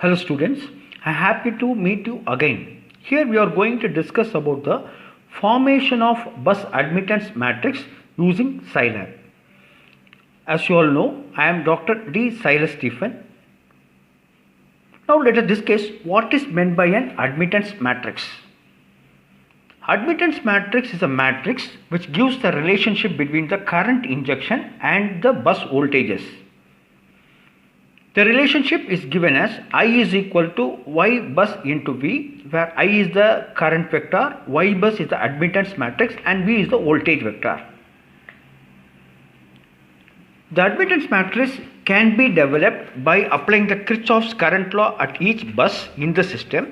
Hello students, I am happy to meet you again. Here we are going to discuss about the formation of bus admittance matrix using Scilab. As you all know, I am Dr. D. Silas Stephen. Now let us discuss what is meant by an admittance matrix. Admittance matrix is a matrix which gives the relationship between the current injection and the bus voltages. The relationship is given as I is equal to Y bus into V, where I is the current vector, Y bus is the admittance matrix and V is the voltage vector. The admittance matrix can be developed by applying the Kirchhoff's current law at each bus in the system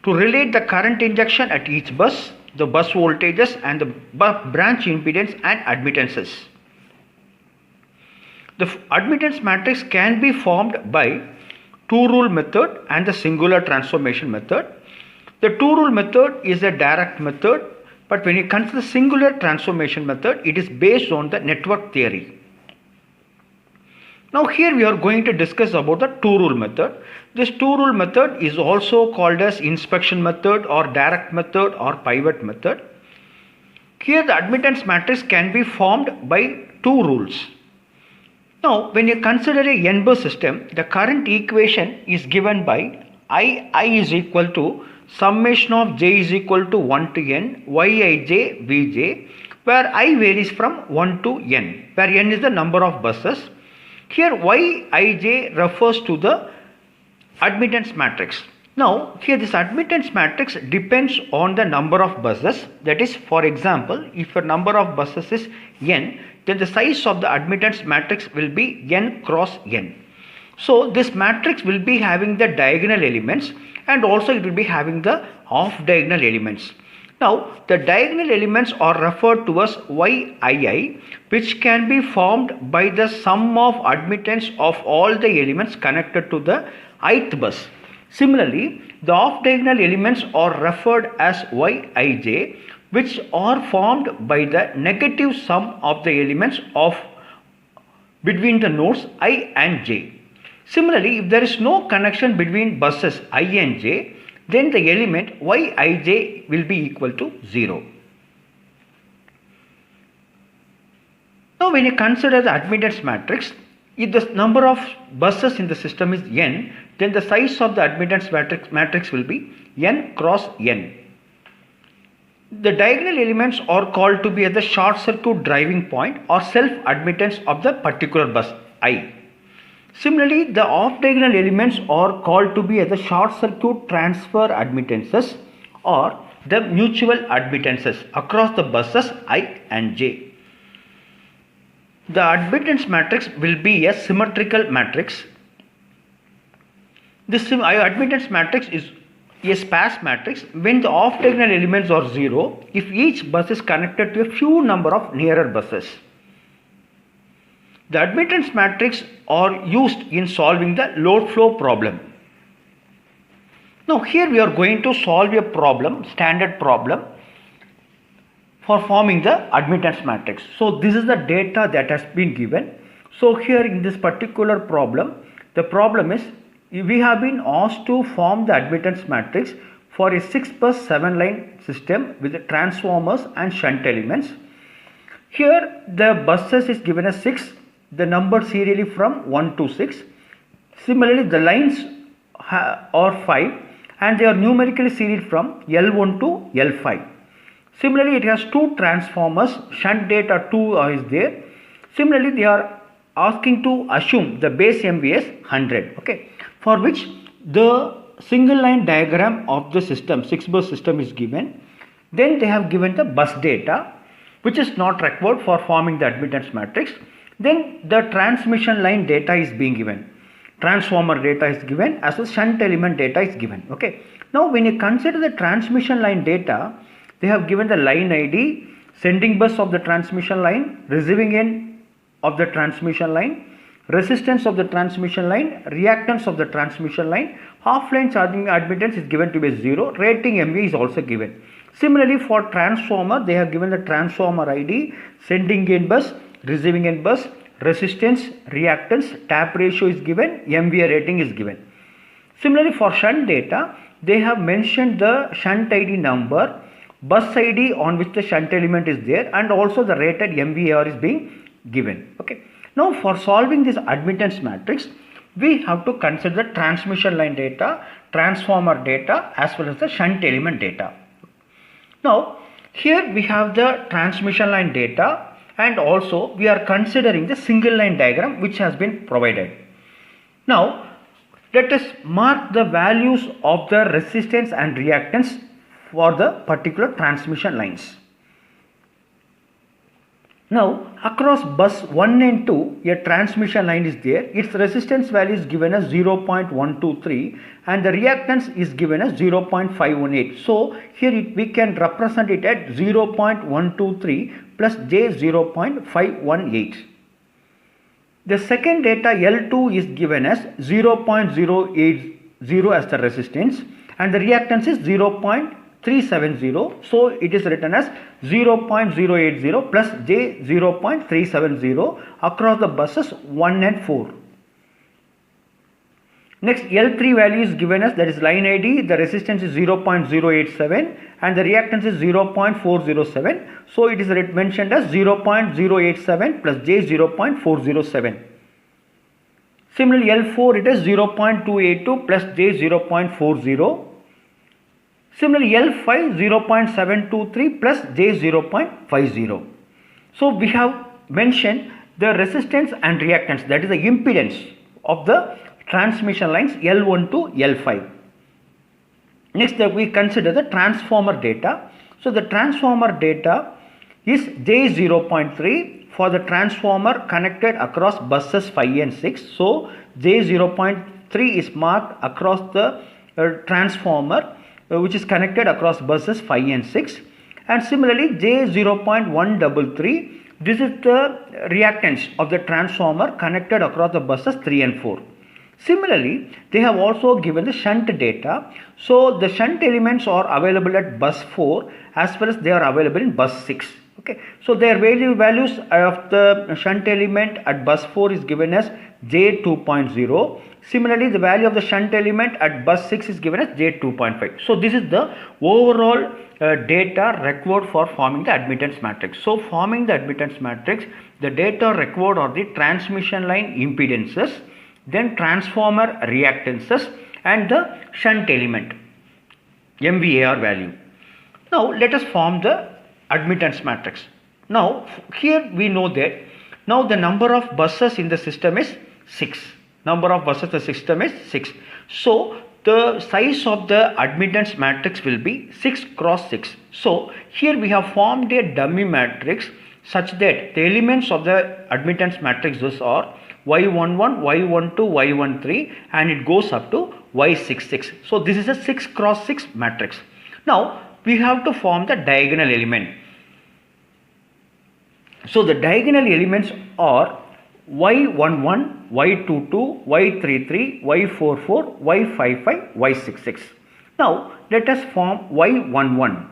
to relate the current injection at each bus, the bus voltages and the branch impedance and admittances. The admittance matrix can be formed by two-rule method and the singular transformation method. The two-rule method is a direct method, but when you consider singular transformation method, it is based on the network theory. Now here we are going to discuss about the two-rule method. This two-rule method is also called as inspection method or direct method or pivot method. Here the admittance matrix can be formed by two rules. Now, when you consider a n-bus system, the current equation is given by I is equal to summation of j is equal to 1 to n, Yij, Vj, where I varies from 1 to n, where n is the number of buses. Here Yij refers to the admittance matrix. Now, here this admittance matrix depends on the number of buses. That is, for example, if your number of buses is n, then the size of the admittance matrix will be n cross n. So this matrix will be having the diagonal elements and also it will be having the off diagonal elements. Now the diagonal elements are referred to as Yii, which can be formed by the sum of admittance of all the elements connected to the ith bus. Similarly, the off diagonal elements are referred as Yij, which are formed by the negative sum of the elements of between the nodes I and j. Similarly, if there is no connection between buses I and j, then the element Yij will be equal to 0. Now when you consider the admittance matrix, if the number of buses in the system is n, then the size of the admittance matrix will be n cross n. The diagonal elements are called to be at the short circuit driving point or self admittance of the particular bus I. Similarly, the off diagonal elements are called to be at the short circuit transfer admittances or the mutual admittances across the buses I and j. The admittance matrix will be a symmetrical matrix. This admittance matrix is a sparse matrix when the off diagonal elements are 0 if each bus is connected to a few number of nearer buses. The admittance matrix are used in solving the load flow problem. Now here we are going to solve a problem, standard problem for forming the admittance matrix. So this is the data that has been given. So here in this particular problem, the problem is we have been asked to form the admittance matrix for a 6 bus 7 line system with transformers and shunt elements. Here the buses is given as 6, the number serially from 1 to 6. Similarly the lines are 5 and they are numerically seried from L1 to L5. Similarly it has 2 transformers, shunt data 2 is there. Similarly they are asking to assume the base MVA is 100, okay, for which the single line diagram of the system, 6 bus system is given. Then they have given the bus data which is not required for forming the admittance matrix. Then the transmission line data is being given, transformer data is given as well as shunt element data is given, okay. Now when you consider the transmission line data, they have given the line ID, sending bus of the transmission line, receiving end of the transmission line, resistance of the transmission line, reactance of the transmission line, half line charging admittance is given to be 0, rating MV is also given. Similarly for transformer, they have given the transformer ID, sending end bus, receiving end bus, resistance, reactance, tap ratio is given, MVA rating is given. Similarly, for shunt data, they have mentioned the shunt ID number, bus ID on which the shunt element is there, and also the rated MVAR is being given. Okay. Now, for solving this admittance matrix, we have to consider the transmission line data, transformer data, as well as the shunt element data. Now, here we have the transmission line data, and also we are considering the single line diagram which has been provided. Now, let us mark the values of the resistance and reactance for the particular transmission lines. Now, across bus 1 and 2, a transmission line is there. Its resistance value is given as 0.123 and the reactance is given as 0.518. So, here we can represent it at 0.123 plus J 0.518. The second data L2 is given as 0.080 as the resistance and the reactance is 0.370. So, it is written as 0.080 plus J 0.370 across the buses 1 and 4. Next, L3 value is given as, that is line ID, the resistance is 0.087 and the reactance is 0.407. So, it is mentioned as 0.087 plus J 0.407. Similarly, L4 it is 0.282 plus J 0.40. Similarly, L5 0.723 plus J 0.50. So, we have mentioned the resistance and reactance, that is the impedance of the transmission lines L1 to L5. Next, we consider the transformer data. So, the transformer data is J 0.3 for the transformer connected across buses 5 and 6. So, J 0.3 is marked across the transformer which is connected across buses 5 and 6. And similarly, J 0.133, this is the reactance of the transformer connected across the buses 3 and 4. Similarly, they have also given the shunt data. So, the shunt elements are available at bus 4 as well as they are available in bus 6. Okay. So, their values of the shunt element at bus 4 is given as J 2.0. Similarly, the value of the shunt element at bus 6 is given as J 2.5. So, this is the overall data required for forming the admittance matrix. So, forming the admittance matrix, the data required are the transmission line impedances, then transformer reactances and the shunt element MVAR value. Now, let us form the admittance matrix. Now, here we know that now the number of buses in the system is 6. Number of buses in the system is 6. So, the size of the admittance matrix will be 6 cross 6. So, here we have formed a dummy matrix such that the elements of the admittance matrices are Y11, Y12, Y13 and it goes up to Y66. So, this is a 6 cross 6 matrix. Now, we have to form the diagonal element. So, the diagonal elements are Y11, Y22, Y33, Y44, Y55, Y66. Now, let us form Y11.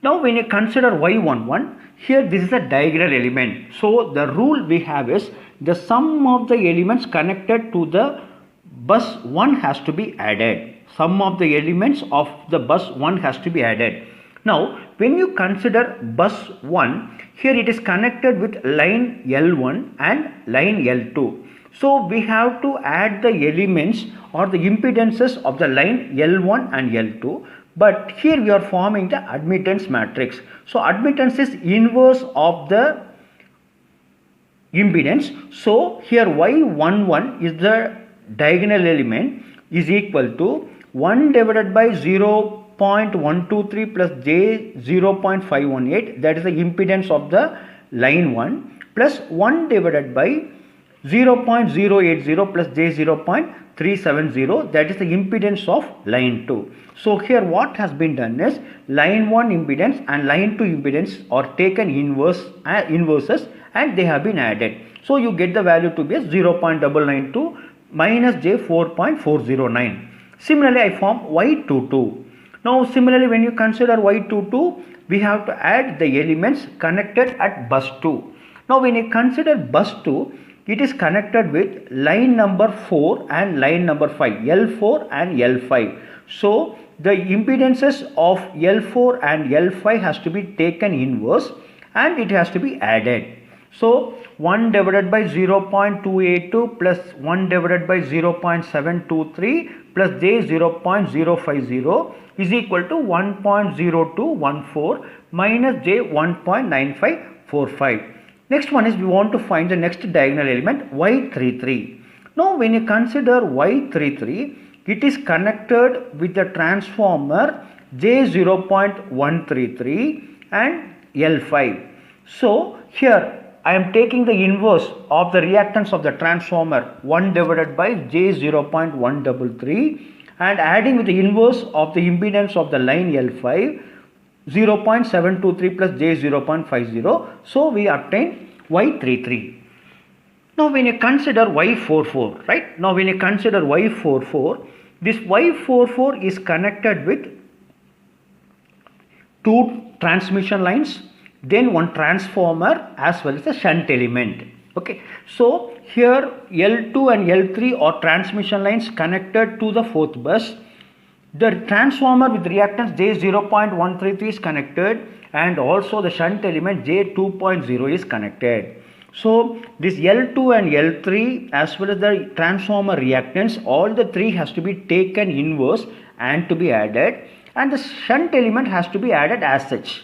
Now, when you consider Y11, here this is a diagonal element. So, the rule we have is the sum of the elements connected to the bus 1 has to be added. Sum of the elements of the bus 1 has to be added. Now, when you consider bus 1, here it is connected with line L1 and line L2. So, we have to add the elements or the impedances of the line L1 and L2. But here we are forming the admittance matrix. So, admittance is inverse of the impedance. So, here Y11 is the diagonal element is equal to 1 divided by 0.123 plus J 0.518, that is the impedance of the line 1, plus 1 divided by 0.080 plus J 0.370, that is the impedance of line 2. So, here what has been done is line 1 impedance and line 2 impedance are taken inverses and they have been added. So, you get the value to be as 0.992 minus J 4.409. Similarly, I form Y22. Now, similarly, when you consider Y22, we have to add the elements connected at bus 2. Now, when you consider bus 2, it is connected with line number 4 and line number 5, L4 and L5. So the impedances of L4 and L5 has to be taken inverse and it has to be added. So 1 divided by 0.282 plus 1 divided by 0.723 plus j 0.050 is equal to 1.0214 minus j 1.9545. Next one is we want to find the next diagonal element y33. Now when you consider y33, it is connected with the transformer j 0.133 and L5. So here I am taking the inverse of the reactance of the transformer 1 divided by j 0.133 and adding with the inverse of the impedance of the line L5 0.723 plus j 0.50. So we obtain y33. Now when you consider y44, right? Now when you consider y44, this y44 is connected with two transmission lines, then one transformer as well as a shunt element. Okay, so here L2 and L3 are transmission lines connected to the fourth bus. The transformer with reactance j 0.133 is connected and also the shunt element j 2.0 is connected. So this L2 and L3 as well as the transformer reactance, all the three has to be taken inverse and to be added, and the shunt element has to be added as such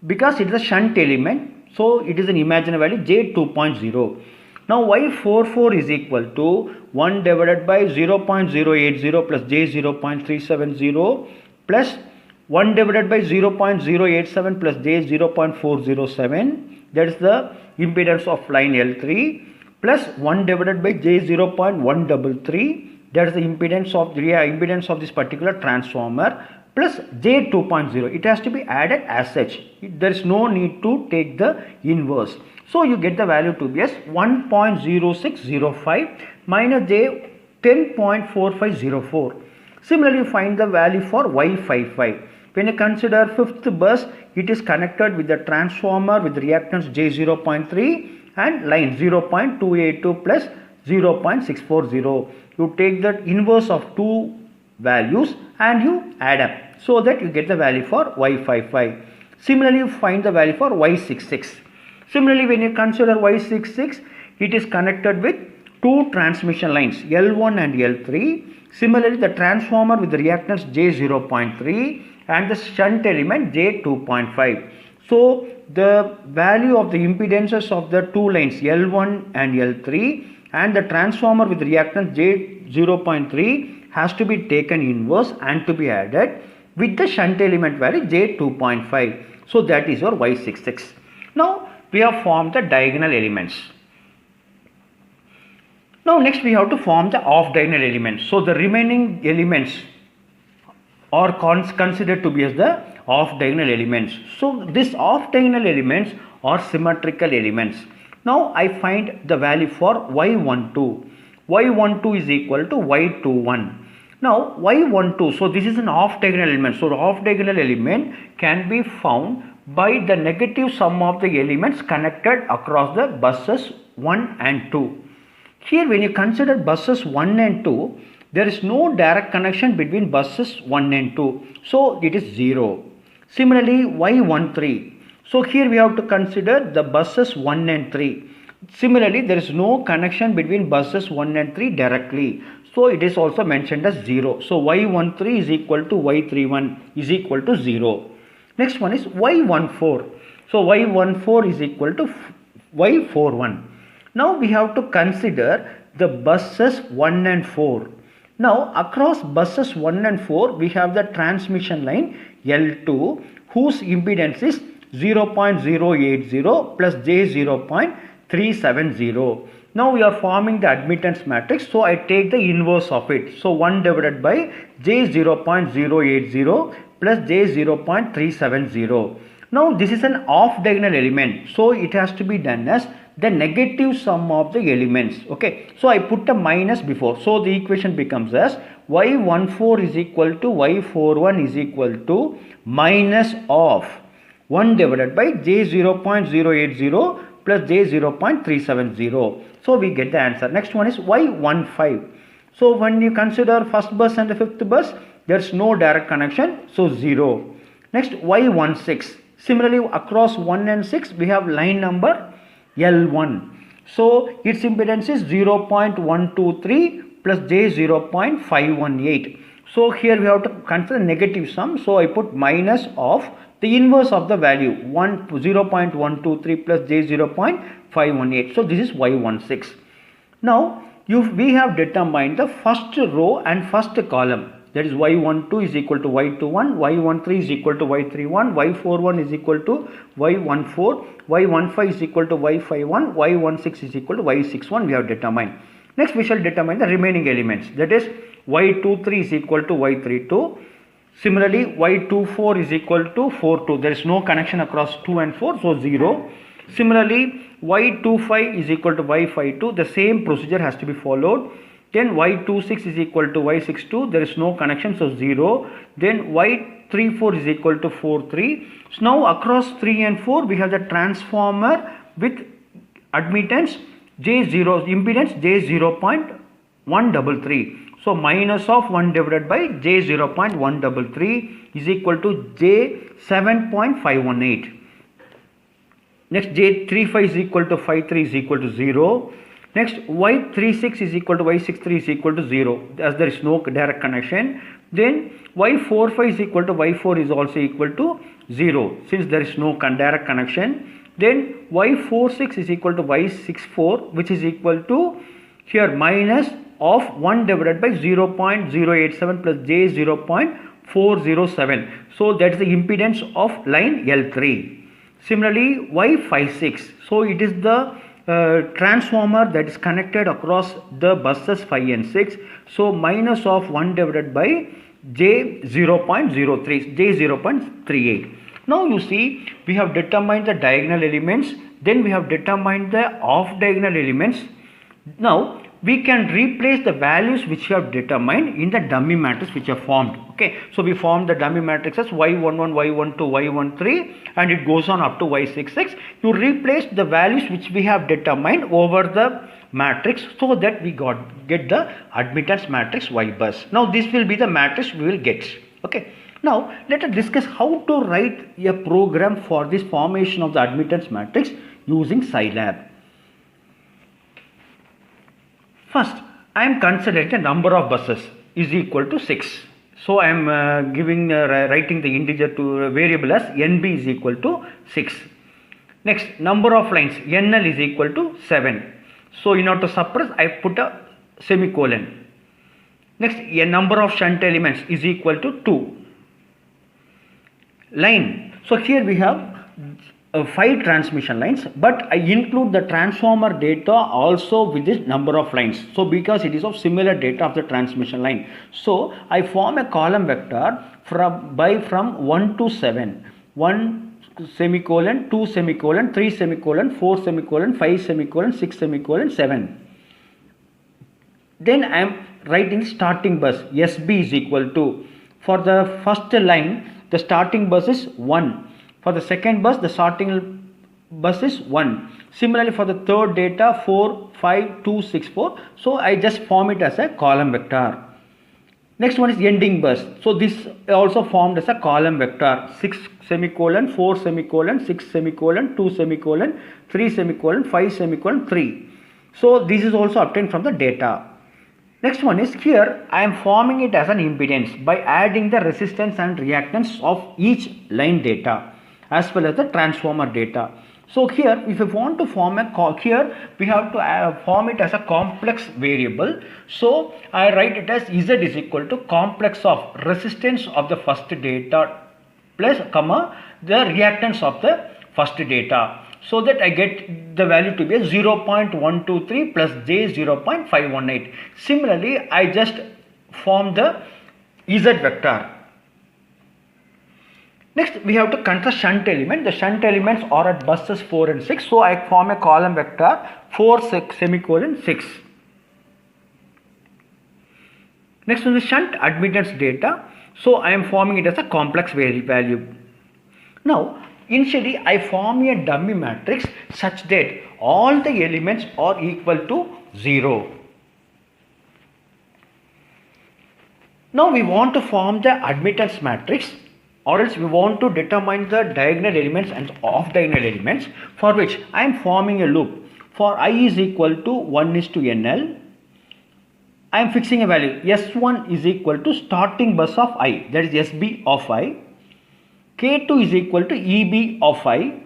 because it is a shunt element, so it is an imaginary value j 2.0. Now y44 is equal to 1 divided by 0.080 plus j 0.370 plus 1 divided by 0.087 plus j 0.407, that is the impedance of line L3, plus 1 divided by j 0.133, that is the impedance of this particular transformer, plus j 2.0. It has to be added as such. There is no need to take the inverse. So you get the value to be as 1.0605 minus j 10.4504. Similarly, find the value for y55. When you consider fifth bus, it is connected with the transformer with reactance j 0.3 and line 0.282 plus 0.640. You take the inverse of two values and you add up so that you get the value for y55. Similarly, you find the value for y66. Similarly, when you consider y66, it is connected with two transmission lines L1 and L3. Similarly, the transformer with the reactance j 0.3 and the shunt element j 2.5. So the value of the impedances of the two lines L1 and L3 and the transformer with reactance j 0.3 has to be taken inverse and to be added with the shunt element value j 2.5. So that is your y66. Now we have formed the diagonal elements. Now next we have to form the off diagonal elements. So the remaining elements are considered to be as the off diagonal elements. So these off diagonal elements are symmetrical elements. Now I find the value for y12. y12 is equal to y21. Now y12, so this is an off diagonal element. So the off diagonal element can be found by the negative sum of the elements connected across the buses 1 and 2. Here when you consider buses 1 and 2, there is no direct connection between buses 1 and 2. So it is 0. Similarly y13. So here we have to consider the buses 1 and 3. Similarly, there is no connection between buses 1 and 3 directly. So it is also mentioned as 0. So y13 is equal to y31 is equal to 0. Next one is y14. So y14 is equal to y41. Now we have to consider the buses 1 and 4. Now across buses 1 and 4 we have the transmission line L2 whose impedance is 0.080 plus j 0.370. Now we are forming the admittance matrix, so I take the inverse of it. So 1 divided by j 0.080 plus j 0.370. Now this is an off diagonal element, so it has to be done as the negative sum of the elements. Okay, so I put a minus before, so the equation becomes as y14 is equal to y41 is equal to minus of 1 divided by j 0.080 plus j 0.370. So we get the answer. Next one is y15. So when you consider first bus and the fifth bus, there is no direct connection, so 0. Next y16. Similarly across 1 and 6 we have line number L1. So its impedance is 0.123 plus j 0.518. So here we have to consider negative sum. So I put minus of the inverse of the value 0.123 plus j 0.518. So this is y16. Now we have determined the first row and first column. That is y12 is equal to y21, y13 is equal to y31, y41 is equal to y14, y15 is equal to y51, y16 is equal to y61 we have determined. Next we shall determine the remaining elements, that is y23 is equal to y32. Similarly y24 is equal to 42, there is no connection across 2 and 4, so 0. Similarly y25 is equal to y52, the same procedure has to be followed. Then y26 is equal to y62, there is no connection, so 0. Then y34 is equal to 43. So now across 3 and 4 we have the transformer with admittance J0, impedance J0.133. So minus of 1 divided by J0.133 is equal to J7.518. Next J35 is equal to 53 is equal to 0. Next y36 is equal to y63 is equal to 0 as there is no direct connection. Then y45 is equal to y4 is also equal to 0 since there is no direct connection. Then y46 is equal to y64 which is equal to here minus of 1 divided by 0.087 plus j 0.407. So that is the impedance of line L3. Similarly y56, so it is the transformer that is connected across the buses 5 and 6. So minus of 1 divided by j 0.03, j 0.38. Now you see we have determined the diagonal elements, then we have determined the off diagonal elements. Now we can replace the values which we have determined in the dummy matrix which are formed. Okay, so we form the dummy matrix as y11, y12, y13 and it goes on up to y66. You replace the values which we have determined over the matrix so that we get the admittance matrix y bus. Now this will be the matrix we will get. Okay, now let us discuss how to write a program for this formation of the admittance matrix using Scilab. First, I am considering the number of buses is equal to 6. So I am writing the integer to variable as nb is equal to 6. Next, number of lines nl is equal to 7. So in order to suppress, I put a semicolon. Next, a number of shunt elements is equal to 2. Line. So here we have 5 transmission lines, but I include the transformer data also with this number of lines. So because it is of similar data of the transmission line, so I form a column vector from 1 to 7, 1 semicolon, 2 semicolon, 3 semicolon, 4 semicolon, 5 semicolon, 6 semicolon, 7. Then I am writing starting bus SB is equal to, for the first line the starting bus is 1. For the second bus, the starting bus is 1. Similarly, for the third data 4, 5, 2, 6, 4. So I just form it as a column vector. Next one is ending bus. So this also formed as a column vector 6 semicolon, 4 semicolon, 6 semicolon, 2 semicolon, 3 semicolon, 5 semicolon, 3. So this is also obtained from the data. Next one is here I am forming it as an impedance by adding the resistance and reactance of each line data as well as the transformer data. So here if you want to form here we have to form it as a complex variable. So I write it as Z is equal to complex of resistance of the first data plus comma the reactance of the first data, so that I get the value to be 0.123 plus j 0.518. Similarly I just form the Z vector. Next we have to consider shunt element. The shunt elements are at buses 4 and 6. So I form a column vector 4 semicolon 6. Next one is shunt admittance data. So I am forming it as a complex value. Now Initially, I form a dummy matrix such that all the elements are equal to 0. Now we want to form the admittance matrix, or else we want to determine the diagonal elements and off diagonal elements, for which I am forming a loop. For I is equal to 1 is to NL, I am fixing a value. S1 is equal to starting bus of I, that is SB of I. K2 is equal to EB of I.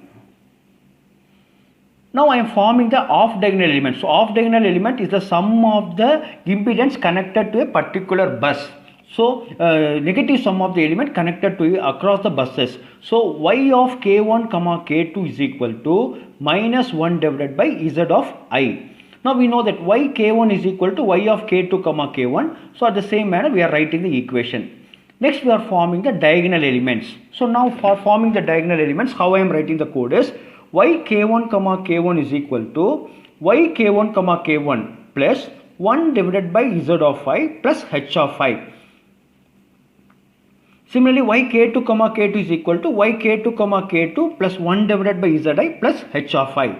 Now I am forming the off diagonal element. So off diagonal element is the sum of the impedance connected to a particular bus. So negative sum of the element connected to across the buses. So y of k1 comma k2 is equal to minus 1 divided by z of I. Now we know that y k1 is equal to y of k2 comma k1. So at the same manner we are writing the equation. Next we are forming the diagonal elements. So now for forming the diagonal elements, how I am writing the code is y k1 comma k1 is equal to y k1 comma k1 plus 1 divided by z of I plus h of I. Similarly, y k2 comma k2 is equal to y k2 comma k2 plus 1 divided by zi plus h of I.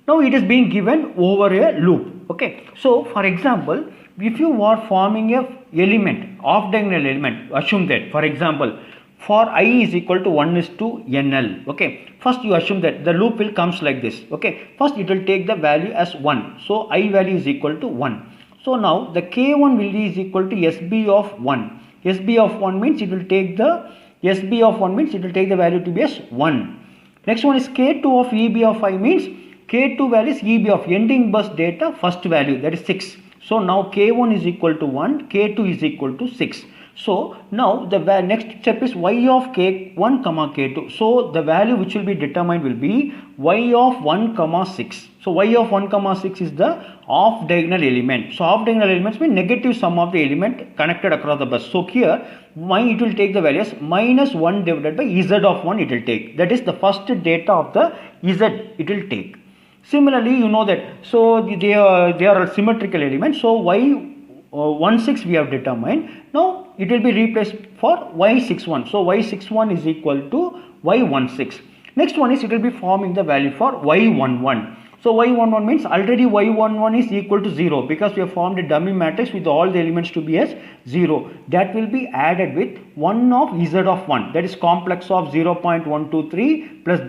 Now it is being given over a loop. Okay. So for example, if you are forming a element, off diagonal element, assume that for example, for I is equal to 1 is to NL. Okay. First you assume that the loop will comes like this. Okay. First it will take the value as 1. So I value is equal to 1. So now the K1 will be is equal to SB of 1. SB of 1 means it will take the SB of 1 means it will take the value to be as 1. Next one is K2 of EB of I means K2 value is EB of ending bus data first value, that is 6. So now K1 is equal to 1, K2 is equal to 6. So now the next step is y of K1 comma K2. So the value which will be determined will be y of 1 comma 6. So y of 1 comma 6 is the off diagonal element. So off diagonal elements mean negative sum of the element connected across the bus. So here it will take the value as minus 1 divided by z of 1 it will take. That is the first data of the z it will take. Similarly, you know that so they are symmetrical elements. So y 16 we have determined. Now it will be replaced for y61. So y61 is equal to y16. Next one is it will be forming the value for y11. So y11 means already y11 is equal to 0 because we have formed a dummy matrix with all the elements to be as 0. That will be added with 1 of z of 1, that is complex of 0.123 plus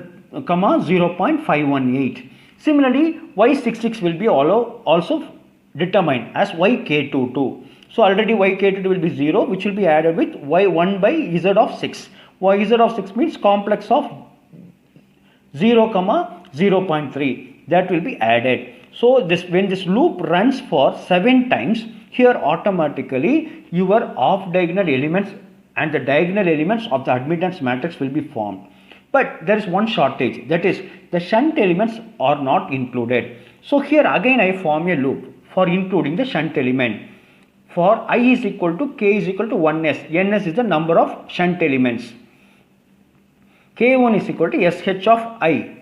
comma 0.518. Similarly, y66 will be also determined as yk22. So already yk22 will be 0 which will be added with y1 by z of 6. Z of 6 means complex of 0 comma 0.3, that will be added. So when this loop runs for 7 times, here automatically your off diagonal elements and the diagonal elements of the admittance matrix will be formed. But there is one shortage, that is the shunt elements are not included. So here again I form a loop for including the shunt element. For I is equal to k is equal to 1s. Ns is the number of shunt elements. K1 is equal to sh of I.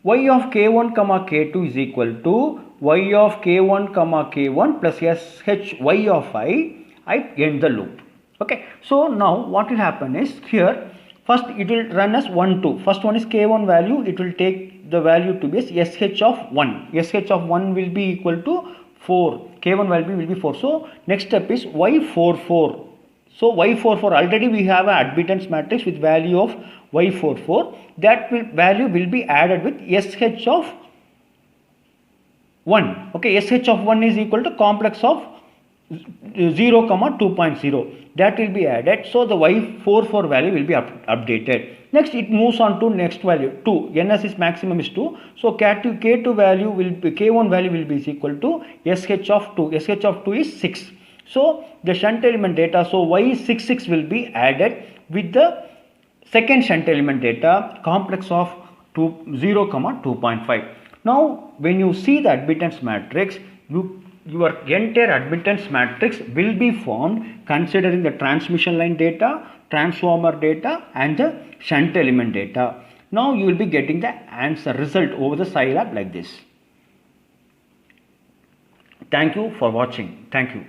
Y of k1 comma k2 is equal to y of k1 comma k1 plus sh y of I end the loop. Okay. So now what will happen is here first it will run as 1, 2. First one is k1 value, it will take the value to be as sh of 1. Sh of 1 will be equal to 4. K1 value will be 4. So next step is y44. So y44 already we have an admittance matrix with value of y44. That value will be added with sh of 1. Okay, sh of 1 is equal to complex of 0 comma 2.0. That will be added. So the y44 value will be updated. Next it moves on to next value 2. Ns is maximum is 2. So k2 value will be k1 value will be equal to sh of 2. sh of 2 is 6. So the shunt element data, so y66 will be added with the second shunt element data complex of 0 comma 2.5. Now when you see the admittance matrix, your entire admittance matrix will be formed considering the transmission line data, transformer data and the shunt element data. Now you will be getting the answer result over the Scilab like this. Thank you for watching. Thank you.